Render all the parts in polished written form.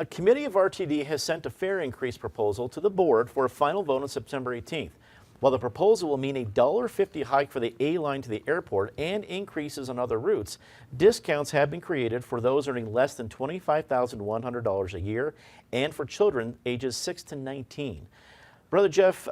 A committee of RTD has sent a fare increase proposal to the board for a final vote on September 18th. While the proposal will mean a $1.50 hike for the A line to the airport and increases on other routes, discounts have been created for those earning less than $25,100 a year and for children ages 6 to 19. Brother Jeff,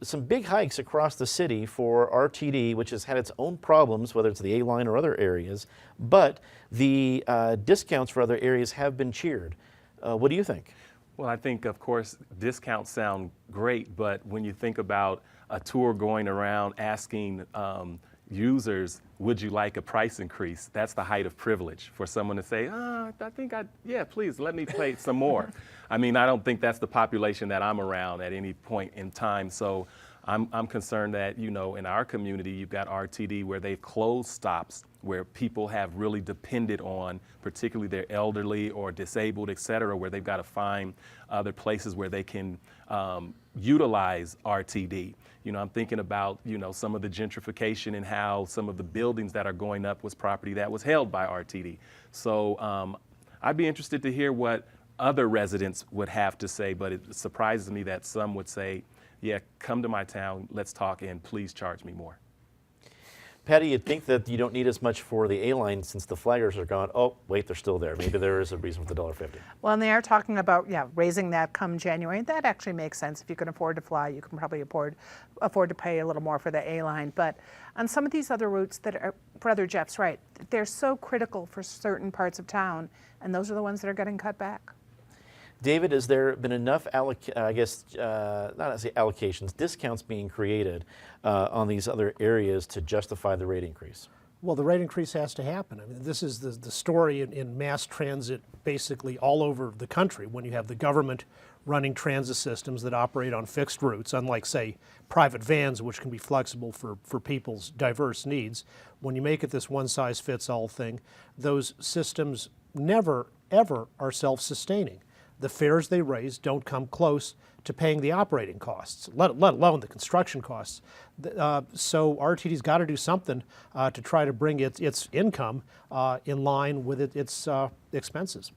some big hikes across the city for RTD, which has had its own problems, whether it's the A line or other areas, but the discounts for other areas have been cheered. What do you think? Well, I think, of course, discounts sound great, but when you think about a tour going around asking users, would you like a price increase? That's the height of privilege for someone to say, yeah, please, let me pay some more. I mean, I don't think that's the population that I'm around at any point in time. So I'm concerned that, you know, in our community, you've got RTD where they've closed stops where people have really depended on, particularly their elderly or disabled, et cetera, where they've got to find other places where they can utilize RTD. You know, I'm thinking about, you know, some of the gentrification and how some of the buildings that are going up was property that was held by RTD. So I'd be interested to hear what other residents would have to say, but it surprises me that some would say, yeah, come to my town, let's talk, and please charge me more. Patty, you'd think that you don't need as much for the A-line since the flaggers are gone. Oh, wait, they're still there. Maybe there is a reason for the $1.50. Well, and they are talking about, raising that come January. That actually makes sense. If you can afford to fly, you can probably afford to pay a little more for the A-line. But on some of these other routes that are, Brother Jeff's right, they're so critical for certain parts of town, and those are the ones that are getting cut back. David, has there been enough, allocations, discounts being created on these other areas to justify the rate increase? Well, the rate increase has to happen. I mean, this is the story in mass transit basically all over the country. When you have the government running transit systems that operate on fixed routes, unlike, say, private vans, which can be flexible for people's diverse needs, when you make it this one-size-fits-all thing, those systems never, ever are self-sustaining. The fares they raise don't come close to paying the operating costs, let alone the construction costs. So RTD's got to do something to try to bring its income in line with its expenses.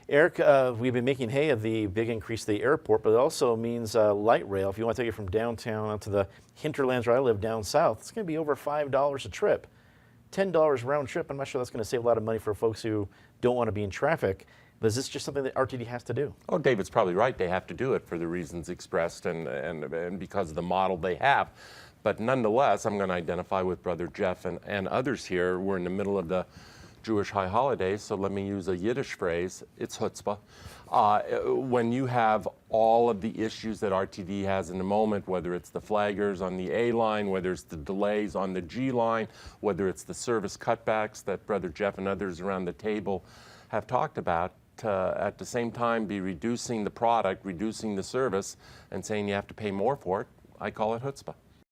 Eric, we've been making hay of the big increase to the airport, but it also means light rail. If you want to take it from downtown out to the hinterlands where I live down south, it's going to be over $5 a trip. $10 round trip. I'm not sure that's going to save a lot of money for folks who don't want to be in traffic. But is this just something that RTD has to do? Oh, David's probably right. They have to do it for the reasons expressed and because of the model they have. But nonetheless, I'm going to identify with Brother Jeff and others here. We're in the middle of the Jewish high holidays, so let me use a Yiddish phrase. It's chutzpah. When you have all of the issues that RTD has in the moment, whether it's the flaggers on the A line, whether it's the delays on the G line, whether it's the service cutbacks that Brother Jeff and others around the table have talked about, at the same time be reducing the product, reducing the service, and saying you have to pay more for it, I call it chutzpah.